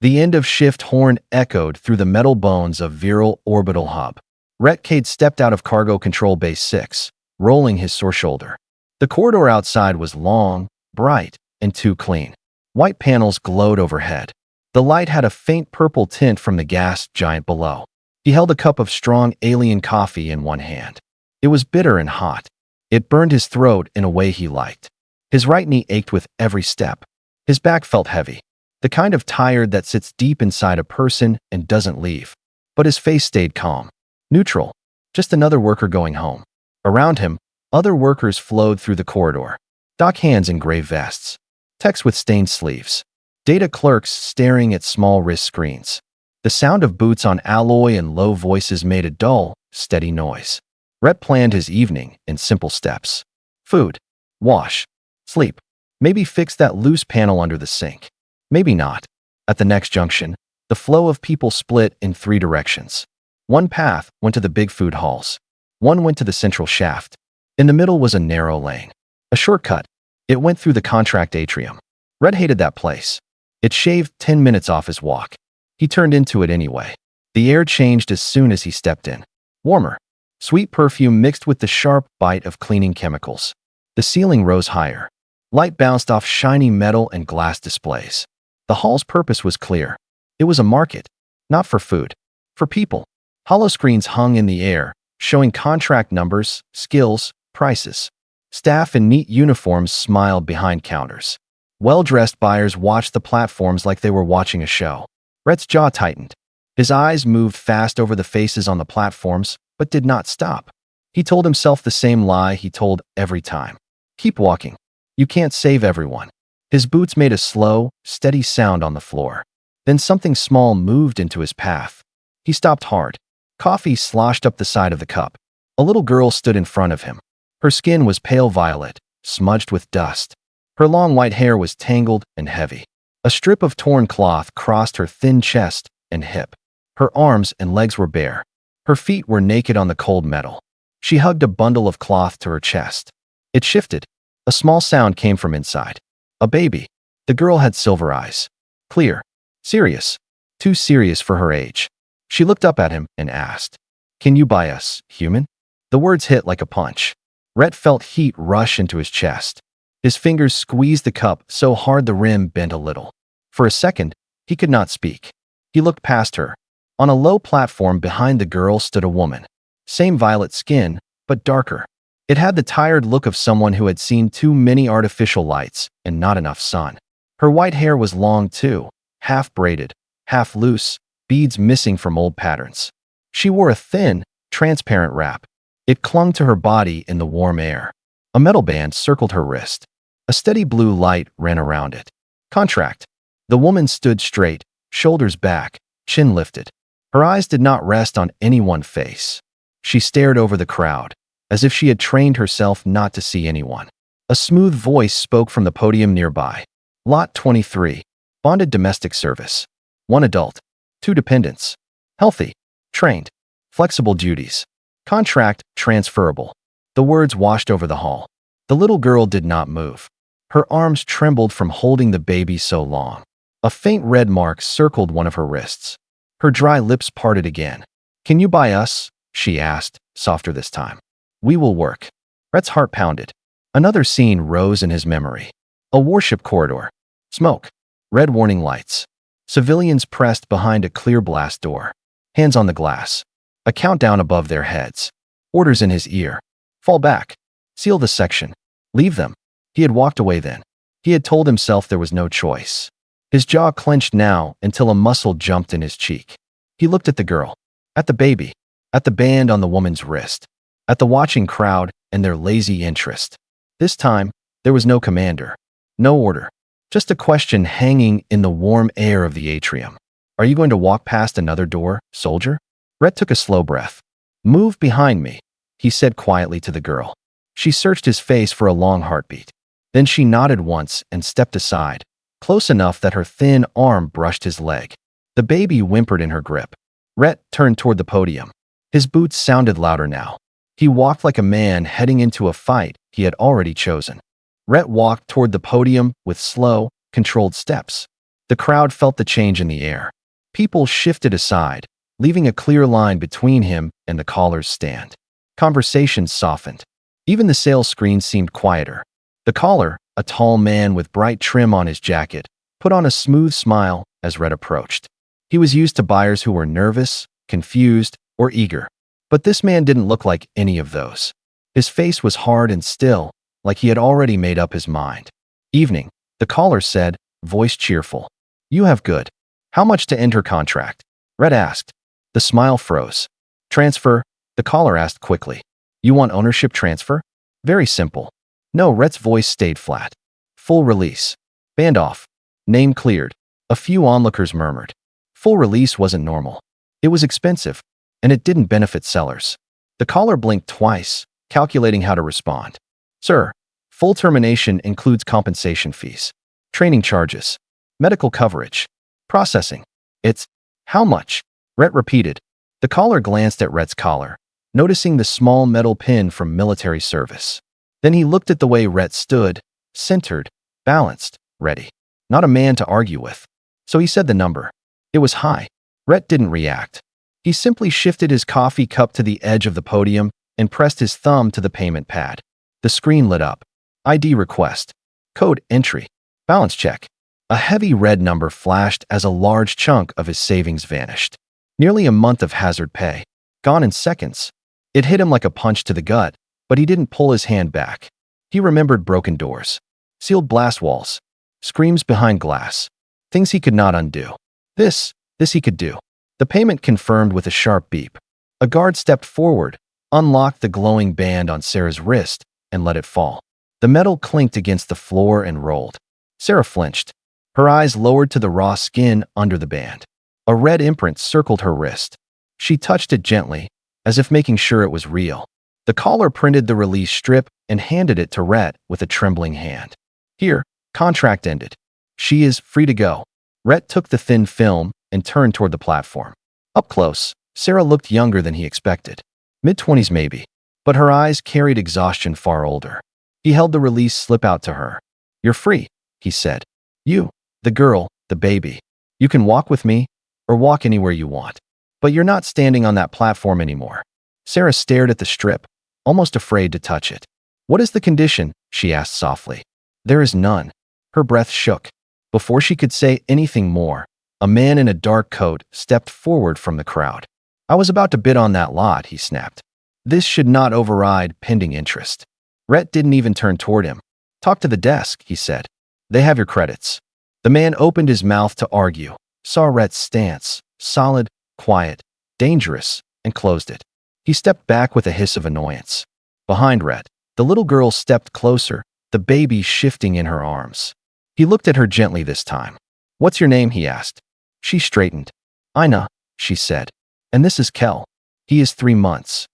The end of shift horn echoed through the metal bones of virile orbital hub. Rhett Cade stepped out of cargo control base 6, rolling his sore shoulder. The corridor outside was long, bright, and too clean. White panels glowed overhead. The light had a faint purple tint from the gas giant below. He held a cup of strong alien coffee in one hand. It was bitter and hot. It burned his throat in a way he liked. His right knee ached with every step. His back felt heavy, the kind of tired that sits deep inside a person and doesn't leave. But his face stayed calm, neutral, just another worker going home. Around him, other workers flowed through the corridor. Dock hands in gray vests, techs with stained sleeves, data clerks staring at small wrist screens. The sound of boots on alloy and low voices made a dull, steady noise. Rhett planned his evening in simple steps. Food, wash, sleep. Maybe fix that loose panel under the sink. Maybe not. At the next junction, the flow of people split in 3 directions. One path went to the big food halls. One went to the central shaft. In the middle was a narrow lane. A shortcut. It went through the contract atrium. Rhett hated that place. It shaved 10 minutes off his walk. He turned into it anyway. The air changed as soon as he stepped in. Warmer. Sweet perfume mixed with the sharp bite of cleaning chemicals. The ceiling rose higher. Light bounced off shiny metal and glass displays. The hall's purpose was clear. It was a market, not for food, for people. Hollow screens hung in the air, showing contract numbers, skills, prices. Staff in neat uniforms smiled behind counters. Well-dressed buyers watched the platforms like they were watching a show. Rhett's jaw tightened. His eyes moved fast over the faces on the platforms, but did not stop. He told himself the same lie he told every time. Keep walking. You can't save everyone. His boots made a slow, steady sound on the floor. Then something small moved into his path. He stopped hard. Coffee sloshed up the side of the cup. A little girl stood in front of him. Her skin was pale violet, smudged with dust. Her long white hair was tangled and heavy. A strip of torn cloth crossed her thin chest and hip. Her arms and legs were bare. Her feet were naked on the cold metal. She hugged a bundle of cloth to her chest. It shifted. A small sound came from inside. A baby. The girl had silver eyes. Clear. Serious. Too serious for her age. She looked up at him and asked, "Can you buy us, human?" The words hit like a punch. Rhett felt heat rush into his chest. His fingers squeezed the cup so hard the rim bent a little. For a second, he could not speak. He looked past her. On a low platform behind the girl stood a woman. Same violet skin, but darker. It had the tired look of someone who had seen too many artificial lights and not enough sun. Her white hair was long too, half braided, half loose, beads missing from old patterns. She wore a thin, transparent wrap. It clung to her body in the warm air. A metal band circled her wrist. A steady blue light ran around it. Contract. The woman stood straight, shoulders back, chin lifted. Her eyes did not rest on any one face. She stared over the crowd, as if she had trained herself not to see anyone. A smooth voice spoke from the podium nearby. Lot 23. Bonded domestic service. 1 adult. 2 dependents. Healthy. Trained. Flexible duties. Contract transferable. The words washed over the hall. The little girl did not move. Her arms trembled from holding the baby so long. A faint red mark circled one of her wrists. Her dry lips parted again. "Can you buy us?" she asked, softer this time. "We will work." Rhett's heart pounded. Another scene rose in his memory. A warship corridor. Smoke. Red warning lights. Civilians pressed behind a clear blast door. Hands on the glass. A countdown above their heads. Orders in his ear. "Fall back. Seal the section. Leave them." He had walked away then. He had told himself there was no choice. His jaw clenched now until a muscle jumped in his cheek. He looked at the girl. At the baby. At the band on the woman's wrist. At the watching crowd and their lazy interest. This time, there was no commander. No order. Just a question hanging in the warm air of the atrium. "Are you going to walk past another door, soldier?" Rhett took a slow breath. "Move behind me," he said quietly to the girl. She searched his face for a long heartbeat. Then she nodded once and stepped aside, close enough that her thin arm brushed his leg. The baby whimpered in her grip. Rhett turned toward the podium. His boots sounded louder now. He walked like a man heading into a fight he had already chosen. Rhett walked toward the podium with slow, controlled steps. The crowd felt the change in the air. People shifted aside, leaving a clear line between him and the caller's stand. Conversations softened. Even the sales screen seemed quieter. The caller, a tall man with bright trim on his jacket, put on a smooth smile as Red approached. He was used to buyers who were nervous, confused, or eager. But this man didn't look like any of those. His face was hard and still, like he had already made up his mind. Evening, the caller said, voice cheerful. You have good. How much to enter contract? Red asked. The smile froze. Transfer? The caller asked quickly. You want ownership transfer? Very simple. No, Red's voice stayed flat. Full release. Band off. Name cleared. A few onlookers murmured. Full release wasn't normal. It was expensive, and it didn't benefit sellers. The caller blinked twice, calculating how to respond. Sir, full termination includes compensation fees, training charges, medical coverage, processing. It's how much? Rhett repeated. The caller glanced at Rhett's collar, noticing the small metal pin from military service. Then he looked at the way Rhett stood, centered, balanced, ready. Not a man to argue with. So he said the number. It was high. Rhett didn't react. He simply shifted his coffee cup to the edge of the podium and pressed his thumb to the payment pad. The screen lit up. ID request. Code entry. Balance check. A heavy red number flashed as a large chunk of his savings vanished. Nearly a month of hazard pay. Gone in seconds. It hit him like a punch to the gut, but he didn't pull his hand back. He remembered broken doors, sealed blast walls, screams behind glass, things he could not undo. This he could do. The payment confirmed with a sharp beep. A guard stepped forward, unlocked the glowing band on Sarah's wrist, and let it fall. The metal clinked against the floor and rolled. Sarah flinched. Her eyes lowered to the raw skin under the band. A red imprint circled her wrist. She touched it gently, as if making sure it was real. The caller printed the release strip and handed it to Rhett with a trembling hand. Here, contract ended. She is free to go. Rhett took the thin film and turned toward the platform. Up close, Sarah looked younger than he expected. Mid-20s maybe, but her eyes carried exhaustion far older. He held the release slip out to her. You're free, he said. You, the girl, the baby. You can walk with me, or walk anywhere you want. But you're not standing on that platform anymore. Sarah stared at the strip, almost afraid to touch it. What is the condition? She asked softly. There is none. Her breath shook. Before she could say anything more, a man in a dark coat stepped forward from the crowd. I was about to bid on that lot, he snapped. This should not override pending interest. Rhett didn't even turn toward him. Talk to the desk, he said. They have your credits. The man opened his mouth to argue, saw Rhett's stance, solid, quiet, dangerous, and closed it. He stepped back with a hiss of annoyance. Behind Rhett, the little girl stepped closer, the baby shifting in her arms. He looked at her gently this time. What's your name? He asked. She straightened. Ina, she said. And this is Kel. He is 3 months.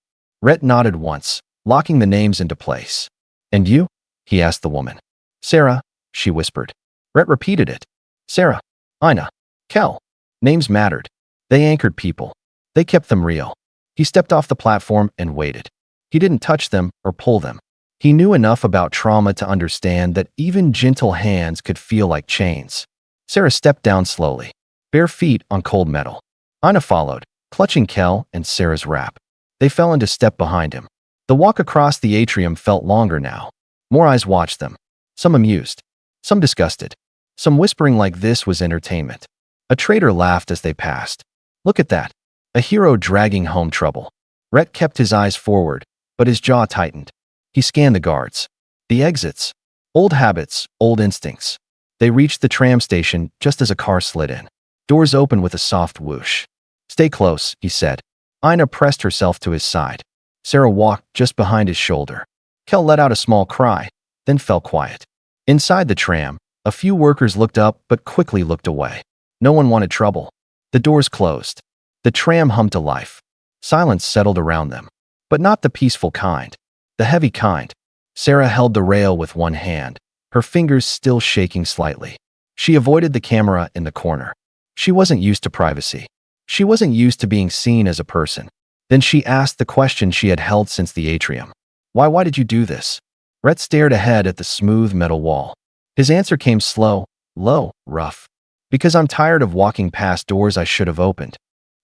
Rhett nodded once, locking the names into place. And you? He asked the woman. Sarah, she whispered. Rhett repeated it. Sarah, Ina, Kel. Names mattered. They anchored people. They kept them real. He stepped off the platform and waited. He didn't touch them or pull them. He knew enough about trauma to understand that even gentle hands could feel like chains. Sarah stepped down slowly, bare feet on cold metal. Ina followed, clutching Kel and Sarah's wrap. They fell into step behind him. The walk across the atrium felt longer now. More eyes watched them. Some amused, some disgusted, some whispering like this was entertainment. A traitor laughed as they passed. Look at that. A hero dragging home trouble. Rhett kept his eyes forward, but his jaw tightened. He scanned the guards. The exits. Old habits, old instincts. They reached the tram station just as a car slid in. Doors opened with a soft whoosh. Stay close, he said. Ina pressed herself to his side. Sarah walked just behind his shoulder. Kel let out a small cry, then fell quiet. Inside the tram, a few workers looked up but quickly looked away. No one wanted trouble. The doors closed. The tram hummed to life. Silence settled around them. But not the peaceful kind. The heavy kind. Sarah held the rail with one hand, her fingers still shaking slightly. She avoided the camera in the corner. She wasn't used to privacy. She wasn't used to being seen as a person. Then she asked the question she had held since the atrium. Why did you do this? Rhett stared ahead at the smooth metal wall. His answer came slow, low, rough. Because I'm tired of walking past doors I should have opened.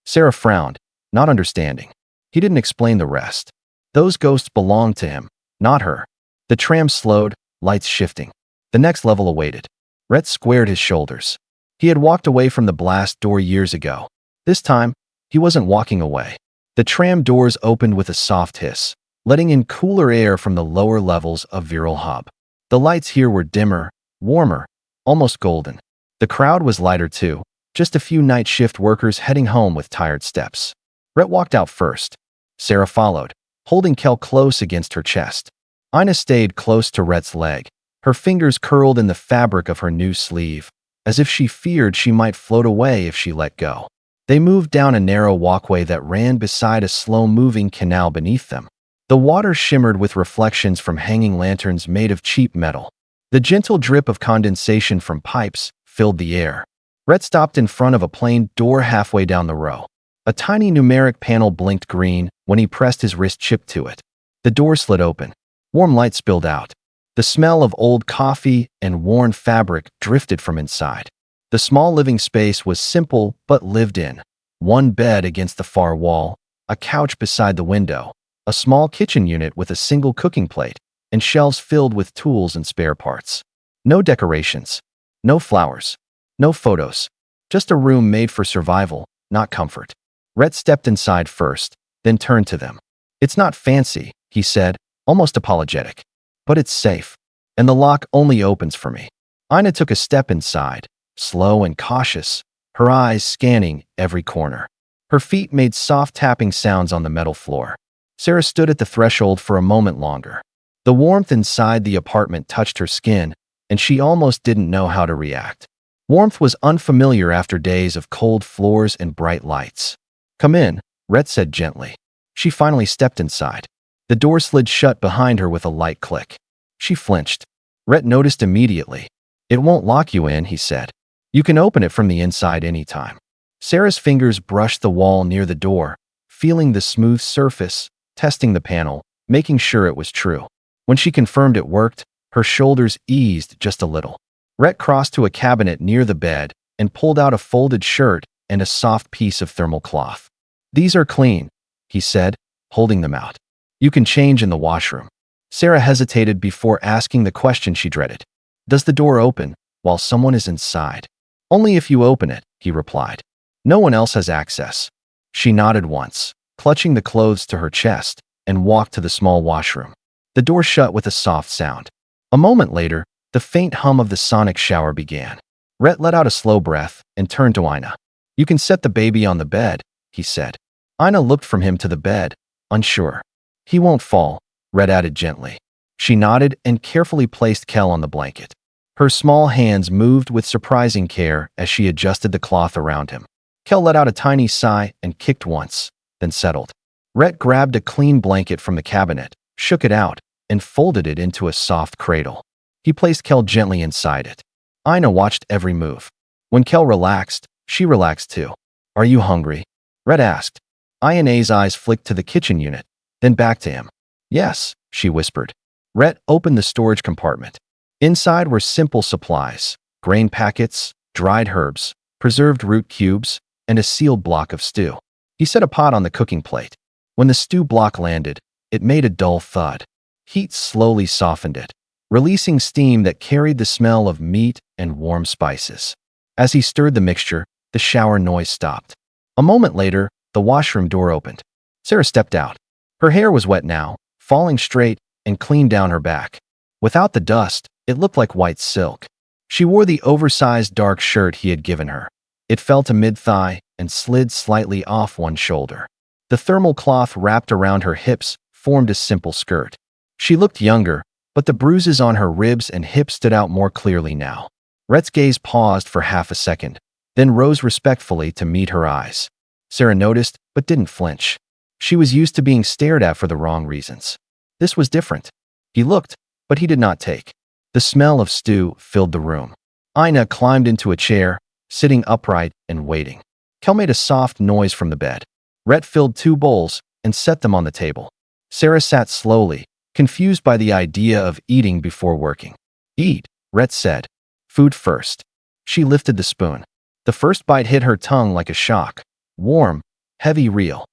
Sarah frowned, not understanding. He didn't explain the rest. Those ghosts belonged to him, not her. The tram slowed, lights shifting. The next level awaited. Rhett squared his shoulders. He had walked away from the blast door years ago. This time, he wasn't walking away. The tram doors opened with a soft hiss, letting in cooler air from the lower levels of Viral Hub. The lights here were dimmer, warmer, almost golden. The crowd was lighter too, just a few night shift workers heading home with tired steps. Rhett walked out first. Sarah followed, holding Kel close against her chest. Ina stayed close to Rhett's leg, her fingers curled in the fabric of her new sleeve, as if she feared she might float away if she let go. They moved down a narrow walkway that ran beside a slow-moving canal beneath them. The water shimmered with reflections from hanging lanterns made of cheap metal. The gentle drip of condensation from pipes filled the air. Rhett stopped in front of a plain door halfway down the row. A tiny numeric panel blinked green when he pressed his wrist chip to it. The door slid open. Warm light spilled out. The smell of old coffee and worn fabric drifted from inside. The small living space was simple but lived in. One bed against the far wall, a couch beside the window, a small kitchen unit with a single cooking plate, and shelves filled with tools and spare parts. No decorations, no flowers, no photos. Just a room made for survival, not comfort. Rhett stepped inside first, then turned to them. "It's not fancy," he said, almost apologetic. "But it's safe. And the lock only opens for me." Ina took a step inside, slow and cautious, her eyes scanning every corner. Her feet made soft tapping sounds on the metal floor. Sarah stood at the threshold for a moment longer. The warmth inside the apartment touched her skin, and she almost didn't know how to react. Warmth was unfamiliar after days of cold floors and bright lights. "Come in," Rhett said gently. She finally stepped inside. The door slid shut behind her with a light click. She flinched. Rhett noticed immediately. "It won't lock you in," he said. "You can open it from the inside anytime." Sarah's fingers brushed the wall near the door, feeling the smooth surface, testing the panel, making sure it was true. When she confirmed it worked, her shoulders eased just a little. Rhett crossed to a cabinet near the bed and pulled out a folded shirt and a soft piece of thermal cloth. "These are clean," he said, holding them out. "You can change in the washroom." Sarah hesitated before asking the question she dreaded. "Does the door open while someone is inside?" "Only if you open it," he replied. "No one else has access." She nodded once, clutching the clothes to her chest, and walked to the small washroom. The door shut with a soft sound. A moment later, the faint hum of the sonic shower began. Rhett let out a slow breath and turned to Ina. "You can set the baby on the bed," he said. Ina looked from him to the bed, unsure. "He won't fall," Rhett added gently. She nodded and carefully placed Kel on the blanket. Her small hands moved with surprising care as she adjusted the cloth around him. Kel let out a tiny sigh and kicked once, then settled. Rhett grabbed a clean blanket from the cabinet, shook it out, and folded it into a soft cradle. He placed Kel gently inside it. Ina watched every move. When Kel relaxed, she relaxed too. "Are you hungry?" Rhett asked. Ina's eyes flicked to the kitchen unit, then back to him. "Yes," she whispered. Rhett opened the storage compartment. Inside were simple supplies, grain packets, dried herbs, preserved root cubes, and a sealed block of stew. He set a pot on the cooking plate. When the stew block landed, it made a dull thud. Heat slowly softened it, releasing steam that carried the smell of meat and warm spices. As he stirred the mixture, the shower noise stopped. A moment later, the washroom door opened. Sarah stepped out. Her hair was wet now, falling straight and clean down her back. Without the dust, it looked like white silk. She wore the oversized dark shirt he had given her. It fell to mid-thigh and slid slightly off one shoulder. The thermal cloth wrapped around her hips formed a simple skirt. She looked younger, but the bruises on her ribs and hips stood out more clearly now. Rhett's gaze paused for half a second, then rose respectfully to meet her eyes. Sarah noticed, but didn't flinch. She was used to being stared at for the wrong reasons. This was different. He looked, but he did not take. The smell of stew filled the room. Ina climbed into a chair, sitting upright and waiting. Kel made a soft noise from the bed. Rhett filled 2 bowls and set them on the table. Sarah sat slowly, confused by the idea of eating before working. "Eat," Rhett said. "Food first." She lifted the spoon. The first bite hit her tongue like a shock. Warm, heavy, real.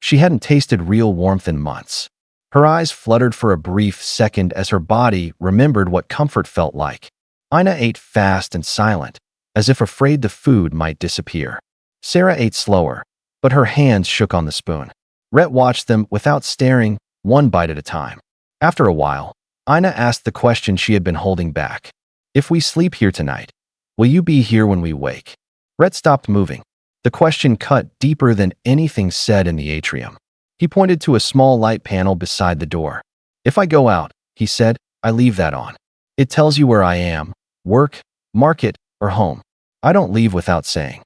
She hadn't tasted real warmth in months. Her eyes fluttered for a brief second as her body remembered what comfort felt like. Ina ate fast and silent, as if afraid the food might disappear. Sarah ate slower, but her hands shook on the spoon. Rhett watched them without staring, one bite at a time. After a while, Ina asked the question she had been holding back. If we sleep here tonight, will you be here when we wake? Rhett stopped moving. The question cut deeper than anything said in the atrium. He pointed to a small light panel beside the door. If I go out, he said, I leave that on. It tells you where I am, work, market, or home. I don't leave without saying.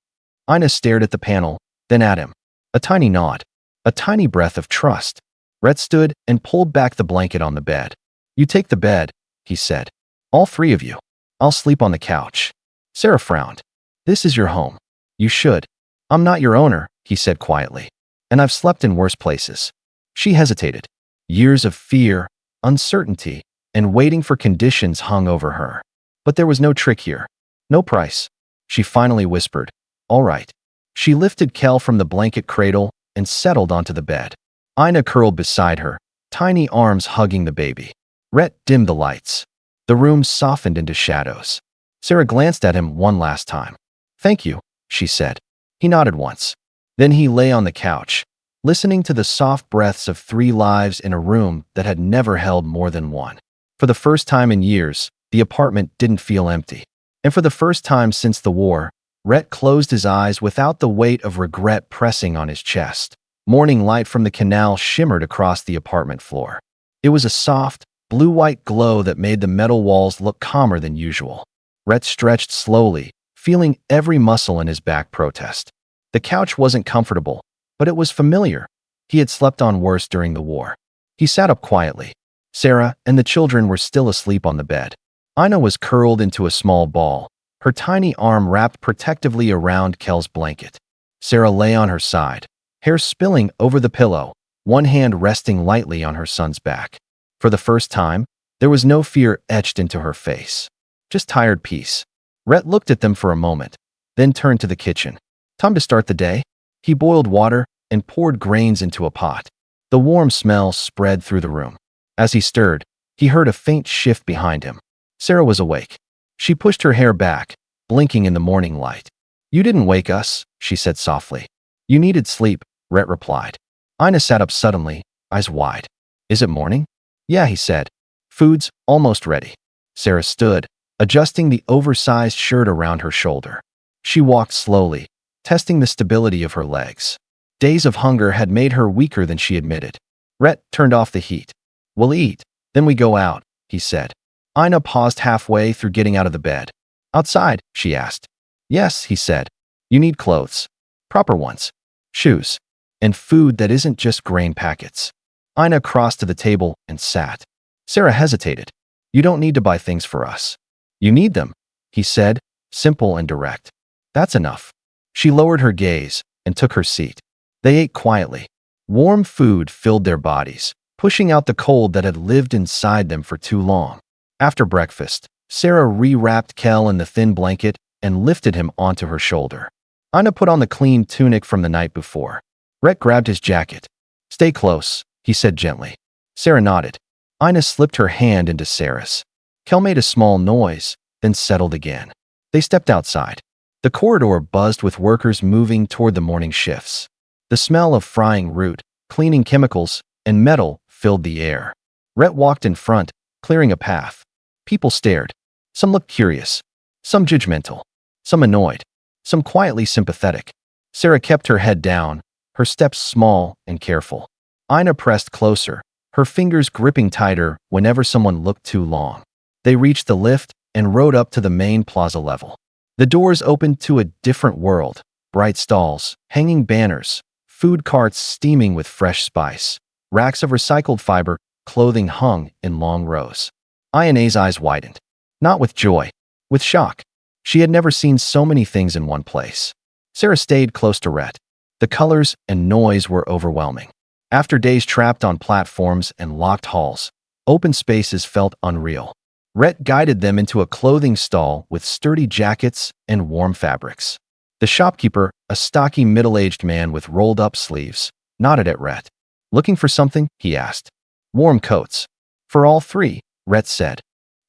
Ina stared at the panel, then at him. A tiny nod. A tiny breath of trust. Rhett stood and pulled back the blanket on the bed. You take the bed, he said. All three of you. I'll sleep on the couch. Sarah frowned. This is your home. You should. I'm not your owner, he said quietly. And I've slept in worse places. She hesitated. Years of fear, uncertainty, and waiting for conditions hung over her. But there was no trick here. No price. She finally whispered, all right. She lifted Kel from the blanket cradle and settled onto the bed. Ina curled beside her, tiny arms hugging the baby. Rhett dimmed the lights. The room softened into shadows. Sarah glanced at him one last time. Thank you, she said. He nodded once. Then he lay on the couch, listening to the soft breaths of 3 lives in a room that had never held more than one. For the first time in years, the apartment didn't feel empty. And for the first time since the war, Rhett closed his eyes without the weight of regret pressing on his chest. Morning light from the canal shimmered across the apartment floor. It was a soft, blue-white glow that made the metal walls look calmer than usual. Rhett stretched slowly, feeling every muscle in his back protest. The couch wasn't comfortable, but it was familiar. He had slept on worse during the war. He sat up quietly. Sarah and the children were still asleep on the bed. Ina was curled into a small ball, her tiny arm wrapped protectively around Kel's blanket. Sarah lay on her side, hair spilling over the pillow, one hand resting lightly on her son's back. For the first time, there was no fear etched into her face. Just tired peace. Rhett looked at them for a moment, then turned to the kitchen. Time to start the day? He boiled water and poured grains into a pot. The warm smell spread through the room. As he stirred, he heard a faint shift behind him. Sarah was awake. She pushed her hair back, blinking in the morning light. You didn't wake us, she said softly. You needed sleep, Rhett replied. Ina sat up suddenly, eyes wide. Is it morning? Yeah, he said. Food's almost ready. Sarah stood, adjusting the oversized shirt around her shoulder. She walked slowly, testing the stability of her legs. Days of hunger had made her weaker than she admitted. Rhett turned off the heat. We'll eat, then we go out, he said. Ina paused halfway through getting out of the bed. Outside, she asked. Yes, he said. You need clothes. Proper ones. Shoes. And food that isn't just grain packets. Ina crossed to the table and sat. Sarah hesitated. You don't need to buy things for us. You need them, he said, simple and direct. That's enough. She lowered her gaze and took her seat. They ate quietly. Warm food filled their bodies, pushing out the cold that had lived inside them for too long. After breakfast, Sarah rewrapped Kel in the thin blanket and lifted him onto her shoulder. Ina put on the clean tunic from the night before. Rhett grabbed his jacket. Stay close, he said gently. Sarah nodded. Ina slipped her hand into Sarah's. Kel made a small noise, then settled again. They stepped outside. The corridor buzzed with workers moving toward the morning shifts. The smell of frying root, cleaning chemicals, and metal filled the air. Rhett walked in front, clearing a path. People stared. Some looked curious, some judgmental, some annoyed, some quietly sympathetic. Sarah kept her head down, her steps small and careful. Ina pressed closer, her fingers gripping tighter whenever someone looked too long. They reached the lift and rode up to the main plaza level. The doors opened to a different world. Bright stalls, hanging banners, food carts steaming with fresh spice, racks of recycled fiber, clothing hung in long rows. Ina's eyes widened. Not with joy, with shock. She had never seen so many things in one place. Sarah stayed close to Rhett. The colors and noise were overwhelming. After days trapped on platforms and locked halls, open spaces felt unreal. Rhett guided them into a clothing stall with sturdy jackets and warm fabrics. The shopkeeper, a stocky middle-aged man with rolled-up sleeves, nodded at Rhett. Looking for something? He asked. Warm coats. For all three, Rhett said.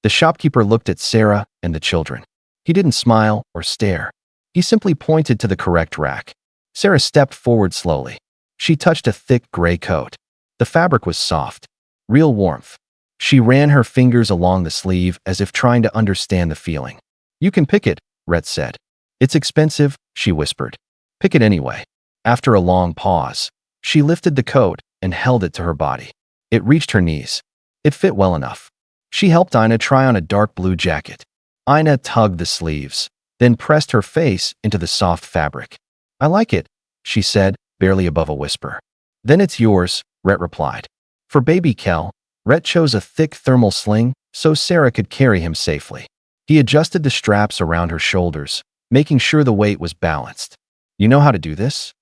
The shopkeeper looked at Sarah and the children. He didn't smile or stare. He simply pointed to the correct rack. Sarah stepped forward slowly. She touched a thick gray coat. The fabric was soft. Real warmth. She ran her fingers along the sleeve as if trying to understand the feeling. You can pick it, Rhett said. It's expensive, she whispered. Pick it anyway. After a long pause, she lifted the coat and held it to her body. It reached her knees. It fit well enough. She helped Ina try on a dark blue jacket. Ina tugged the sleeves, then pressed her face into the soft fabric. I like it, she said, barely above a whisper. Then it's yours, Rhett replied. For baby Kel, Rhett chose a thick thermal sling so Sarah could carry him safely. He adjusted the straps around her shoulders, making sure the weight was balanced. You know how to do this?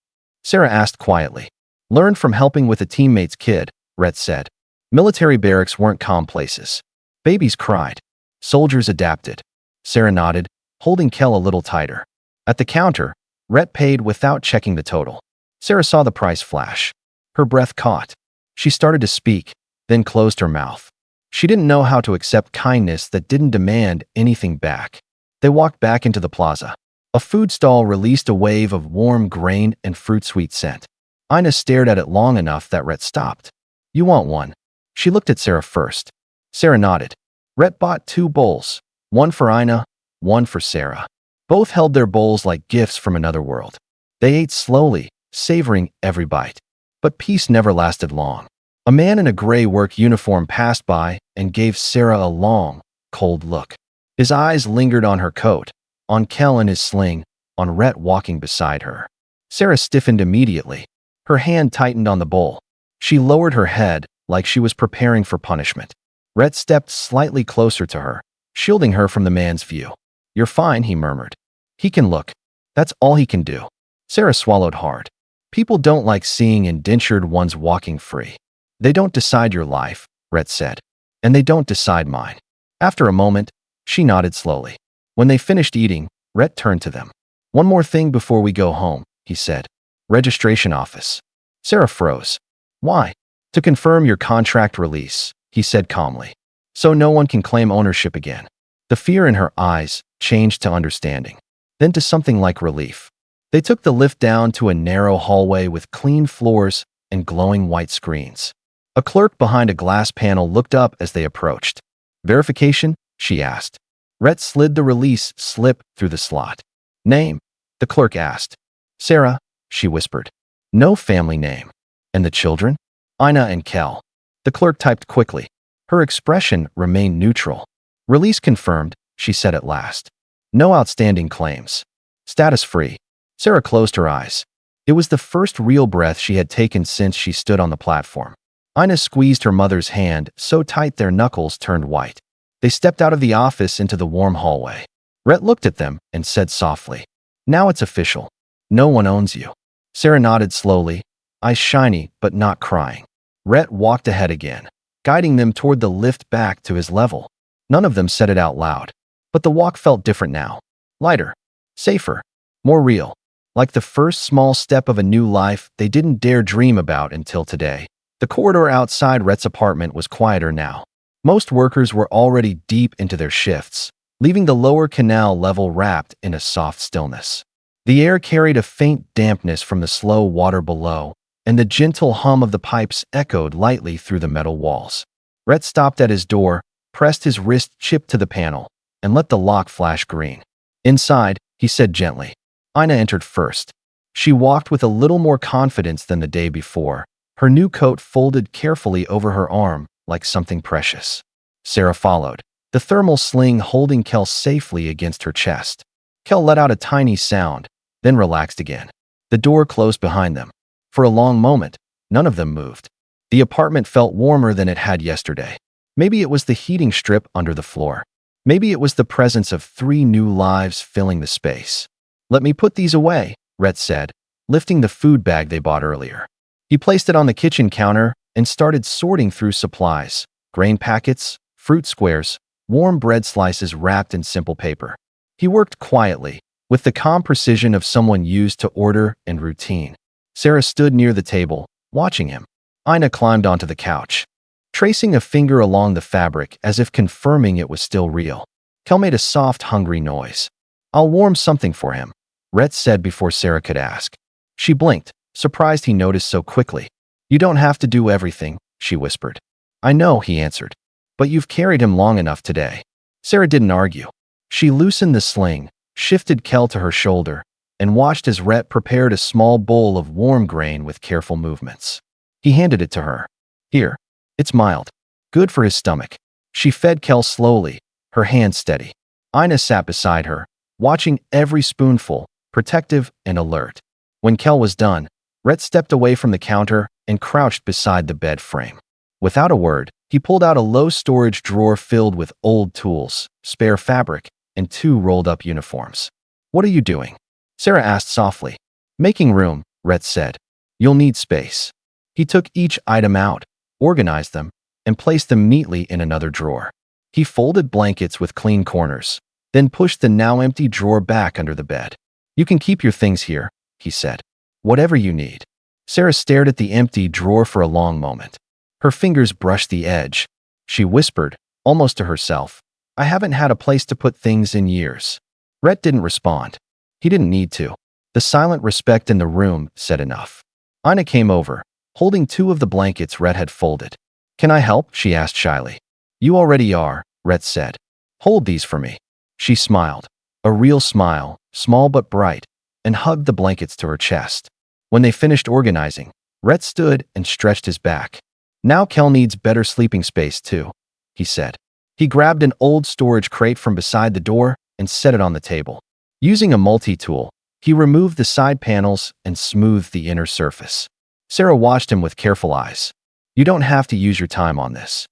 Sarah asked quietly. Learned from helping with a teammate's kid, Rhett said. Military barracks weren't calm places. Babies cried. Soldiers adapted. Sarah nodded, holding Kel a little tighter. At the counter, Rhett paid without checking the total. Sarah saw the price flash. Her breath caught. She started to speak, then closed her mouth. She didn't know how to accept kindness that didn't demand anything back. They walked back into the plaza. A food stall released a wave of warm grain and fruit-sweet scent. Ina stared at it long enough that Rhett stopped. You want one? She looked at Sarah first. Sarah nodded. Rhett bought 2 bowls, one for Ina, one for Sarah. Both held their bowls like gifts from another world. They ate slowly, savoring every bite. But peace never lasted long. A man in a gray work uniform passed by and gave Sarah a long, cold look. His eyes lingered on her coat, on Kel and his sling, on Rhett walking beside her. Sarah stiffened immediately. Her hand tightened on the bowl. She lowered her head like she was preparing for punishment. Rhett stepped slightly closer to her, shielding her from the man's view. You're fine, he murmured. He can look. That's all he can do. Sarah swallowed hard. People don't like seeing indentured ones walking free. They don't decide your life, Rhett said. And they don't decide mine. After a moment, she nodded slowly. When they finished eating, Rhett turned to them. One more thing before we go home, he said. Registration office. Sarah froze. Why? To confirm your contract release, he said calmly. So no one can claim ownership again. The fear in her eyes changed to understanding, then to something like relief. They took the lift down to a narrow hallway with clean floors and glowing white screens. A clerk behind a glass panel looked up as they approached. Verification? She asked. Rhett slid the release slip through the slot. Name? The clerk asked. Sarah, she whispered. No family name. And the children? Ina and Kel. The clerk typed quickly. Her expression remained neutral. Release confirmed, she said at last. No outstanding claims. Status free. Sarah closed her eyes. It was the first real breath she had taken since she stood on the platform. Ina squeezed her mother's hand so tight their knuckles turned white. They stepped out of the office into the warm hallway. Rhett looked at them and said softly, Now it's official. No one owns you. Sarah nodded slowly, eyes shiny but not crying. Rhett walked ahead again, guiding them toward the lift back to his level. None of them said it out loud, but the walk felt different now. Lighter, safer, more real. Like the first small step of a new life they didn't dare dream about until today. The corridor outside Rhett's apartment was quieter now. Most workers were already deep into their shifts, leaving the lower canal level wrapped in a soft stillness. The air carried a faint dampness from the slow water below, and the gentle hum of the pipes echoed lightly through the metal walls. Rhett stopped at his door, pressed his wrist chip to the panel, and let the lock flash green. Inside, he said gently. Ina entered first. She walked with a little more confidence than the day before, her new coat folded carefully over her arm like something precious. Sarah followed, the thermal sling holding Kel safely against her chest. Kel let out a tiny sound, then relaxed again. The door closed behind them. For a long moment, none of them moved. The apartment felt warmer than it had yesterday. Maybe it was the heating strip under the floor. Maybe it was the presence of 3 new lives filling the space. Let me put these away, Rhett said, lifting the food bag they bought earlier. He placed it on the kitchen counter and started sorting through supplies, grain packets, fruit squares, warm bread slices wrapped in simple paper. He worked quietly, with the calm precision of someone used to order and routine. Sarah stood near the table, watching him. Ina climbed onto the couch, tracing a finger along the fabric as if confirming it was still real. Kel made a soft, hungry noise. "I'll warm something for him," Rhett said before Sarah could ask. She blinked, surprised he noticed so quickly. "You don't have to do everything," she whispered. "I know," he answered. "But you've carried him long enough today." Sarah didn't argue. She loosened the sling, shifted Kel to her shoulder, and watched as Rhett prepared a small bowl of warm grain with careful movements. He handed it to her. "Here. It's mild. Good for his stomach." She fed Kel slowly, her hand steady. Ina sat beside her, watching every spoonful, protective and alert. When Kel was done, Rhett stepped away from the counter and crouched beside the bed frame. Without a word, he pulled out a low storage drawer filled with old tools, spare fabric, and 2 rolled-up uniforms. "What are you doing?" Sarah asked softly. "Making room," Rhett said. "You'll need space." He took each item out, organized them, and placed them neatly in another drawer. He folded blankets with clean corners, then pushed the now empty drawer back under the bed. "You can keep your things here," he said. "Whatever you need." Sarah stared at the empty drawer for a long moment. Her fingers brushed the edge. She whispered, almost to herself, "I haven't had a place to put things in years." Rhett didn't respond. He didn't need to. The silent respect in the room said enough. Ina came over, holding 2 of the blankets Rhett had folded. "Can I help?" she asked shyly. "You already are," Rhett said. "Hold these for me." She smiled, a real smile, small but bright, and hugged the blankets to her chest. When they finished organizing, Rhett stood and stretched his back. "Now Kel needs better sleeping space too," he said. He grabbed an old storage crate from beside the door and set it on the table. Using a multi-tool, he removed the side panels and smoothed the inner surface. Sarah watched him with careful eyes. "You don't have to use your time on this."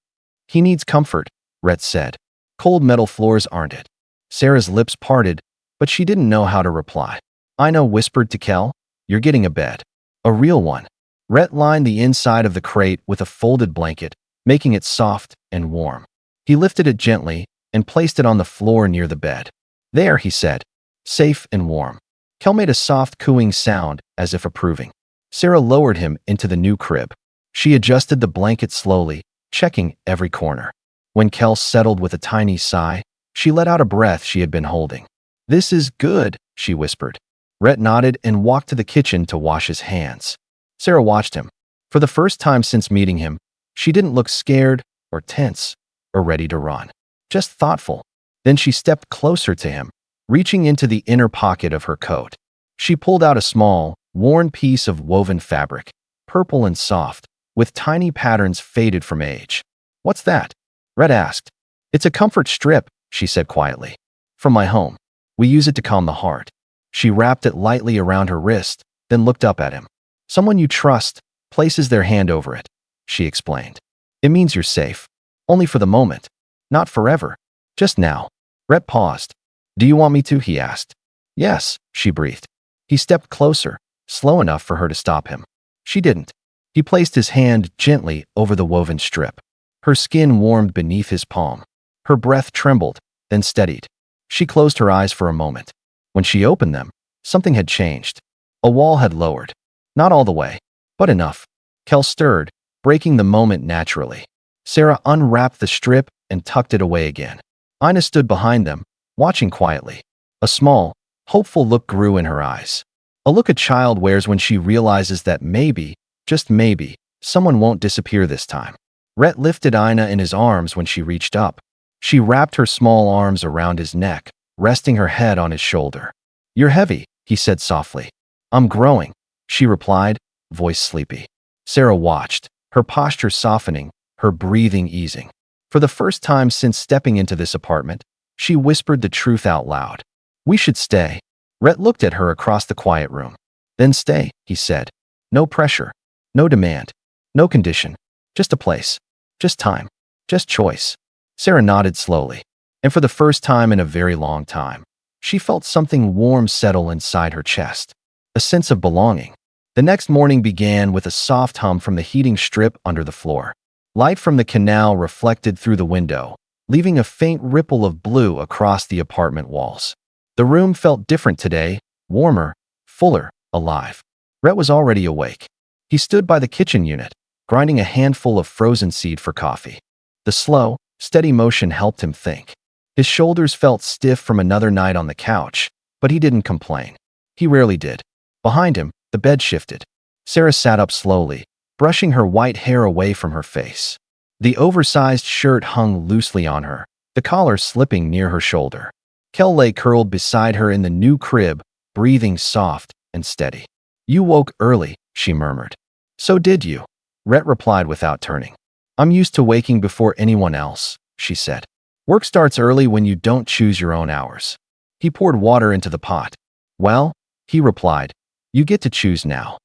"He needs comfort," Rhett said. "Cold metal floors aren't it." Sarah's lips parted, but she didn't know how to reply. Ina whispered to Kel, "You're getting a bed. A real one." Rhett lined the inside of the crate with a folded blanket, making it soft and warm. He lifted it gently and placed it on the floor near the bed. "There," he said. "Safe and warm." Kel made a soft cooing sound as if approving. Sarah lowered him into the new crib. She adjusted the blanket slowly, checking every corner. When Kel settled with a tiny sigh, she let out a breath she had been holding. "This is good," she whispered. Rhett nodded and walked to the kitchen to wash his hands. Sarah watched him. For the first time since meeting him, she didn't look scared or tense or ready to run, just thoughtful. Then she stepped closer to him, reaching into the inner pocket of her coat. She pulled out a small, worn piece of woven fabric, purple and soft, with tiny patterns faded from age. "What's that?" Rhett asked. "It's a comfort strip," she said quietly. "From my home. We use it to calm the heart." She wrapped it lightly around her wrist, then looked up at him. "Someone you trust places their hand over it," she explained. "It means you're safe. Only for the moment. Not forever. Just now." Rhett paused. "Do you want me to?" he asked. "Yes," she breathed. He stepped closer, slow enough for her to stop him. She didn't. He placed his hand gently over the woven strip. Her skin warmed beneath his palm. Her breath trembled, then steadied. She closed her eyes for a moment. When she opened them, something had changed. A wall had lowered. Not all the way, but enough. Kel stirred, breaking the moment naturally. Sarah unwrapped the strip and tucked it away again. Ina stood behind them, watching quietly. A small, hopeful look grew in her eyes. A look a child wears when she realizes that maybe, just maybe, someone won't disappear this time. Rhett lifted Ina in his arms when she reached up. She wrapped her small arms around his neck, resting her head on his shoulder. "You're heavy," he said softly. "I'm growing," she replied, voice sleepy. Sarah watched, her posture softening, her breathing easing. For the first time since stepping into this apartment, she whispered the truth out loud. "We should stay." Rhett looked at her across the quiet room. "Then stay," he said. "No pressure. No demand. No condition. Just a place. Just time. Just choice." Sarah nodded slowly. And for the first time in a very long time, she felt something warm settle inside her chest. A sense of belonging. The next morning began with a soft hum from the heating strip under the floor. Light from the canal reflected through the window, leaving a faint ripple of blue across the apartment walls. The room felt different today, warmer, fuller, alive. Rhett was already awake. He stood by the kitchen unit, grinding a handful of frozen seed for coffee. The slow, steady motion helped him think. His shoulders felt stiff from another night on the couch, but he didn't complain. He rarely did. Behind him, the bed shifted. Sarah sat up slowly, brushing her white hair away from her face. The oversized shirt hung loosely on her, the collar slipping near her shoulder. Kel lay curled beside her in the new crib, breathing soft and steady. "You woke early," she murmured. "So did you," Rhett replied without turning. "I'm used to waking before anyone else," she said. "Work starts early when you don't choose your own hours." He poured water into the pot. "Well," he replied, "you get to choose now."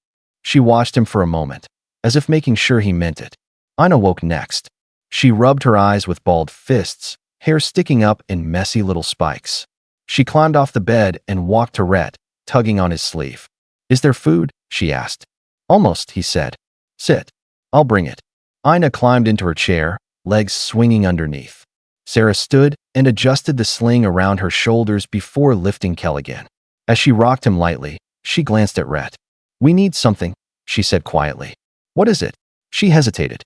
She watched him for a moment, as if making sure he meant it. Ina woke next. She rubbed her eyes with balled fists, hair sticking up in messy little spikes. She climbed off the bed and walked to Rhett, tugging on his sleeve. "Is there food?" she asked. "Almost," he said. "Sit. I'll bring it." Ina climbed into her chair, legs swinging underneath. Sarah stood and adjusted the sling around her shoulders before lifting Kel again. As she rocked him lightly, she glanced at Rhett. "We need something," she said quietly. "What is it?" She hesitated.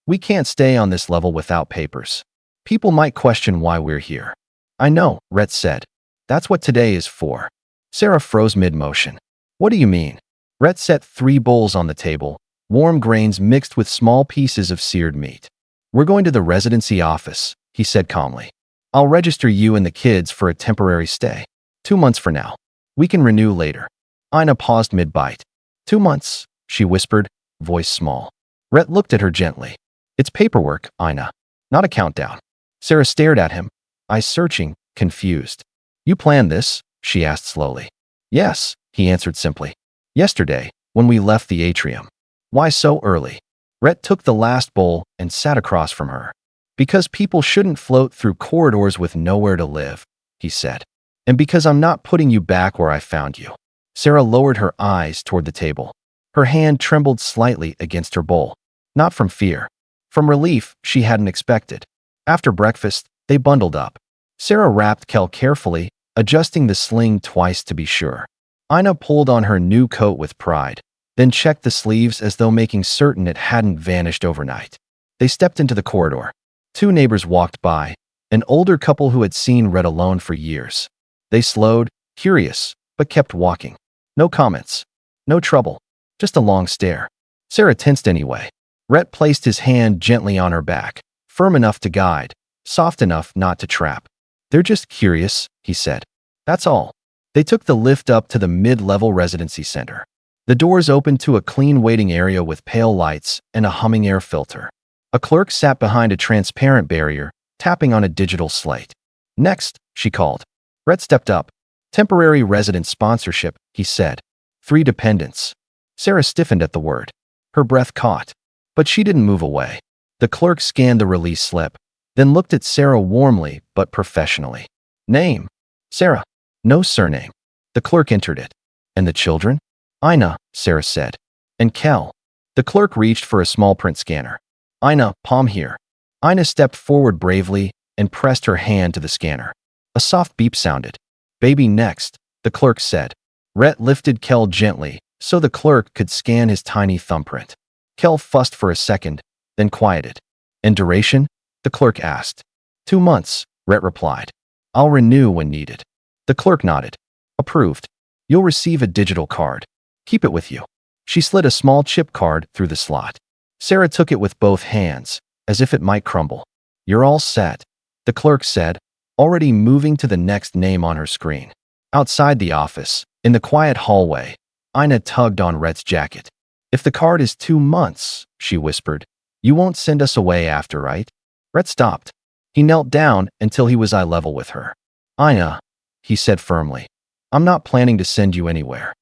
We can't stay on this level without papers. People might question why we're here." "I know," Rhett said. "That's what today is for." Sarah froze mid-motion. "What do you mean?" Rhett set 3 bowls on the table, warm grains mixed with small pieces of seared meat. "We're going to the residency office," he said calmly. "I'll register you and the kids for a temporary stay. 2 months for now. We can renew later." Ina paused mid-bite. 2 months, she whispered, voice small. Rhett looked at her gently. "It's paperwork, Ina, not a countdown." Sarah stared at him, eyes searching, confused. "You planned this?" she asked slowly. "Yes," he answered simply. "Yesterday, when we left the atrium." "Why so early?" Rhett took the last bowl and sat across from her. "Because people shouldn't float through corridors with nowhere to live," he said. "And because I'm not putting you back where I found you." Sarah lowered her eyes toward the table. Her hand trembled slightly against her bowl. Not from fear. From relief she hadn't expected. After breakfast, they bundled up. Sarah wrapped Kel carefully, adjusting the sling twice to be sure. Ina pulled on her new coat with pride, then checked the sleeves as though making certain it hadn't vanished overnight. They stepped into the corridor. 2 neighbors walked by, an older couple who had seen Rhett alone for years. They slowed, curious, but kept walking. No comments. No trouble. Just a long stare. Sarah tensed anyway. Rhett placed his hand gently on her back, firm enough to guide, soft enough not to trap. "They're just curious," he said. "That's all." They took the lift up to the mid-level residency center. The doors opened to a clean waiting area with pale lights and a humming air filter. A clerk sat behind a transparent barrier, tapping on a digital slate. "Next," she called. Rhett stepped up. "Temporary resident sponsorship," he said. 3 dependents. Sarah stiffened at the word. Her breath caught. But she didn't move away. The clerk scanned the release slip, then looked at Sarah warmly but professionally. "Name?" "Sarah." "No surname." The clerk entered it. "And the children?" "Ina," Sarah said. "And Kel." The clerk reached for a small print scanner. "Ina, palm here." Ina stepped forward bravely and pressed her hand to the scanner. A soft beep sounded. "Baby next," the clerk said. Rhett lifted Kel gently so the clerk could scan his tiny thumbprint. Kel fussed for a second, then quieted. "And duration?" the clerk asked. 2 months, Rhett replied. "I'll renew when needed." The clerk nodded. "Approved. You'll receive a digital card. Keep it with you." She slid a small chip card through the slot. Sarah took it with both hands, as if it might crumble. "You're all set," the clerk said, already moving to the next name on her screen. Outside the office, in the quiet hallway, Ina tugged on Rhett's jacket. "If the card is 2 months," she whispered, "you won't send us away after, right?" Rhett stopped. He knelt down until he was eye level with her. "Ina," he said firmly, "I'm not planning to send you anywhere."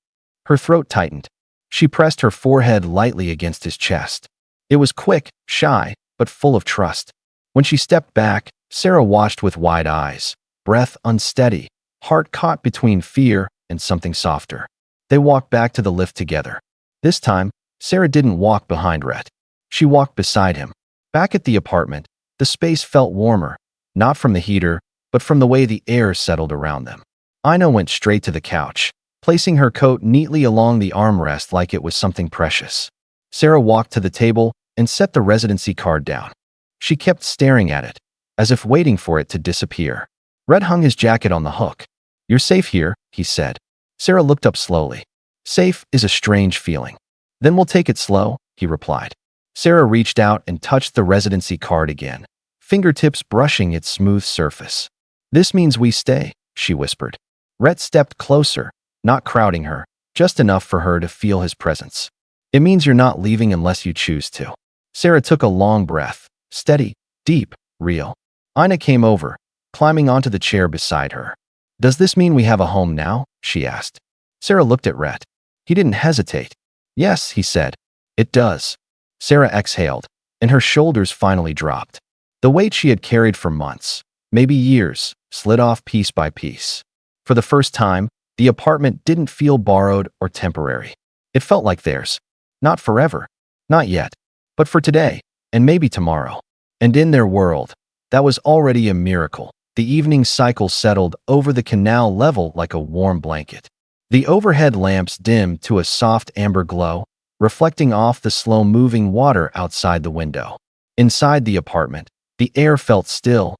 Her throat tightened. She pressed her forehead lightly against his chest. It was quick, shy, but full of trust. When she stepped back, Sarah watched with wide eyes, breath unsteady, heart caught between fear and something softer. They walked back to the lift together. This time, Sarah didn't walk behind Rhett. She walked beside him. Back at the apartment, the space felt warmer, not from the heater, but from the way the air settled around them. Ina went straight to the couch, placing her coat neatly along the armrest like it was something precious. Sarah walked to the table and set the residency card down. She kept staring at it, as if waiting for it to disappear. Rhett hung his jacket on the hook. "You're safe here," he said. Sarah looked up slowly. "Safe is a strange feeling." "Then we'll take it slow," he replied. Sarah reached out and touched the residency card again, fingertips brushing its smooth surface. "This means we stay," she whispered. Rhett stepped closer, not crowding her, just enough for her to feel his presence. "It means you're not leaving unless you choose to." Sarah took a long breath, steady, deep, real. Ina came over, climbing onto the chair beside her. "Does this mean we have a home now?" she asked. Sarah looked at Rhett. He didn't hesitate. "Yes," he said. "It does." Sarah exhaled, and her shoulders finally dropped. The weight she had carried for months, maybe years, slid off piece by piece. For the first time, the apartment didn't feel borrowed or temporary. It felt like theirs. Not forever. Not yet. But for today, and maybe tomorrow. And in their world, that was already a miracle. The evening cycle settled over the canal level like a warm blanket. The overhead lamps dimmed to a soft amber glow, reflecting off the slow-moving water outside the window. Inside the apartment, the air felt still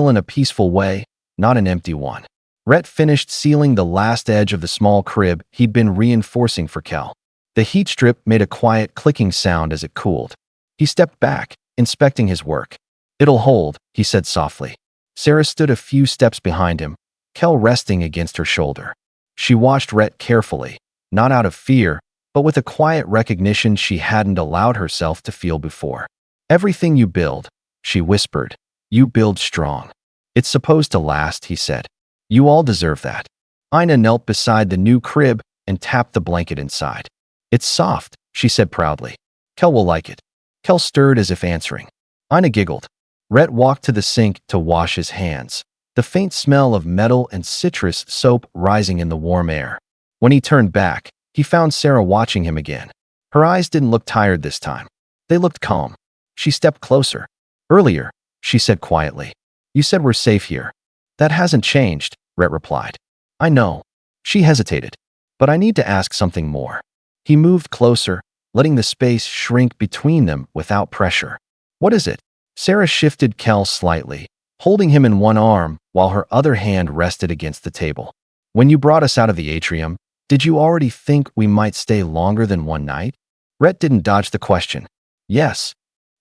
in a peaceful way, not an empty one. Rhett finished sealing the last edge of the small crib he'd been reinforcing for Kel. The heat strip made a quiet clicking sound as it cooled. He stepped back, inspecting his work. "It'll hold," he said softly. Sarah stood a few steps behind him, Kel resting against her shoulder. She watched Rhett carefully, not out of fear, but with a quiet recognition she hadn't allowed herself to feel before. "Everything you build," she whispered, "you build strong. It's supposed to last," he said. "You all deserve that." Ina knelt beside the new crib and tapped the blanket inside. "It's soft," she said proudly. "Kel will like it." Kel stirred as if answering. Ina giggled. Rhett walked to the sink to wash his hands, the faint smell of metal and citrus soap rising in the warm air. When he turned back, he found Sarah watching him again. Her eyes didn't look tired this time. They looked calm. She stepped closer. "Earlier," she said quietly, "you said we're safe here." "That hasn't changed," Rhett replied. "I know." She hesitated. "But I need to ask something more." He moved closer, letting the space shrink between them without pressure. "What is it?" Sarah shifted Kel slightly, holding him in one arm while her other hand rested against the table. "When you brought us out of the atrium, did you already think we might stay longer than one night?" Rhett didn't dodge the question. "Yes."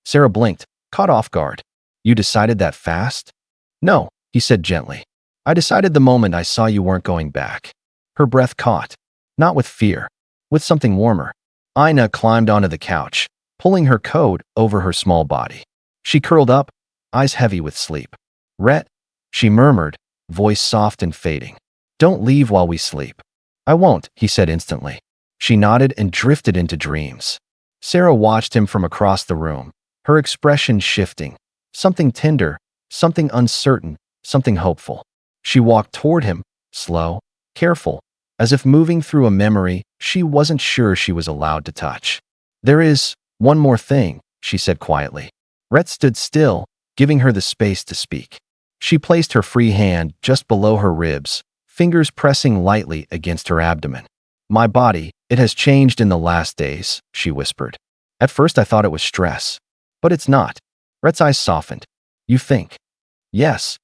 Sarah blinked, caught off guard. "You decided that fast?" "No," he said gently. "I decided the moment I saw you weren't going back." Her breath caught. Not with fear, with something warmer. Ina climbed onto the couch, pulling her coat over her small body. She curled up, eyes heavy with sleep. "Rhett," she murmured, voice soft and fading. "Don't leave while we sleep." "I won't," he said instantly. She nodded and drifted into dreams. Sarah watched him from across the room, her expression shifting. Something tender, something uncertain, something hopeful. She walked toward him, slow, careful, as if moving through a memory she wasn't sure she was allowed to touch. "There is one more thing," she said quietly. Rhett stood still, giving her the space to speak. She placed her free hand just below her ribs, fingers pressing lightly against her abdomen. "My body, it has changed in the last days," she whispered. "At first I thought it was stress. But it's not." Rhett's eyes softened. "You think?" "Yes."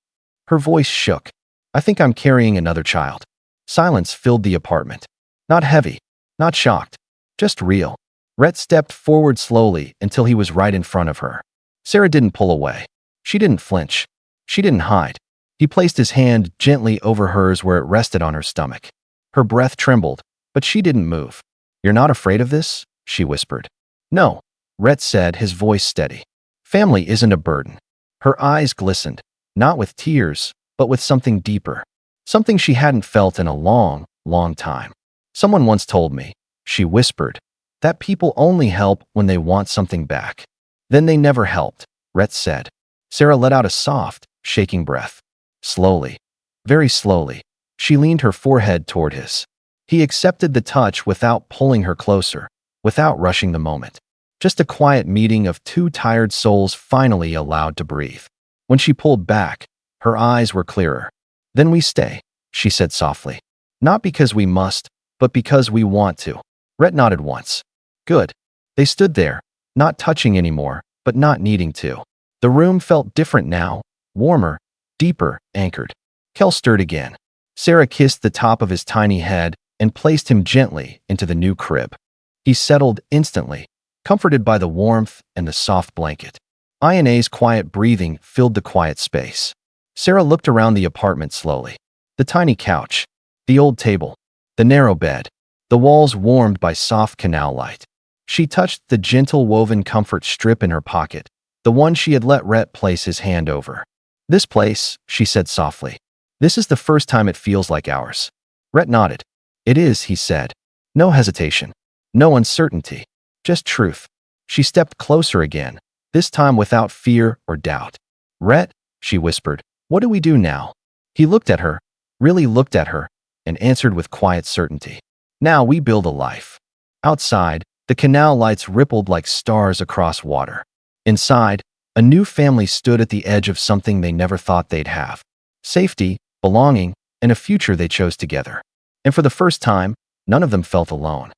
Her voice shook. "I think I'm carrying another child." Silence filled the apartment. Not heavy, not shocked, just real. Rhett stepped forward slowly until he was right in front of her. Sarah didn't pull away. She didn't flinch. She didn't hide. He placed his hand gently over hers where it rested on her stomach. Her breath trembled, but she didn't move. "You're not afraid of this?" she whispered. "No," Rhett said, his voice steady. "Family isn't a burden." Her eyes glistened, not with tears, but with something deeper. Something she hadn't felt in a long, long time. "Someone once told me," she whispered, "that people only help when they want something back." "Then they never helped," Rhett said. Sarah let out a soft, shaking breath. Slowly, very slowly, she leaned her forehead toward his. He accepted the touch without pulling her closer, without rushing the moment. Just a quiet meeting of two tired souls finally allowed to breathe. When she pulled back, her eyes were clearer. "Then we stay," she said softly. Not because we must, but because we want to. Rhett nodded once. Good. They stood there, not touching anymore, but not needing to. The room felt different now, warmer, deeper, anchored. Kel stirred again. Sarah kissed the top of his tiny head and placed him gently into the new crib. He settled instantly, comforted by the warmth and the soft blanket. Ina's quiet breathing filled the quiet space. Sarah looked around the apartment slowly. The tiny couch, the old table, the narrow bed, the walls warmed by soft canal light. She touched the gentle woven comfort strip in her pocket, the one she had let Rhett place his hand over. This place, she said softly. This is the first time it feels like ours. Rhett nodded. It is, he said. No hesitation. No uncertainty. Just truth. She stepped closer again, this time without fear or doubt. Rhett, she whispered, what do we do now? He looked at her, really looked at her, and answered with quiet certainty. Now we build a life. Outside, the canal lights rippled like stars across water. Inside, a new family stood at the edge of something they never thought they'd have. Safety, belonging, and a future they chose together. And for the first time, none of them felt alone.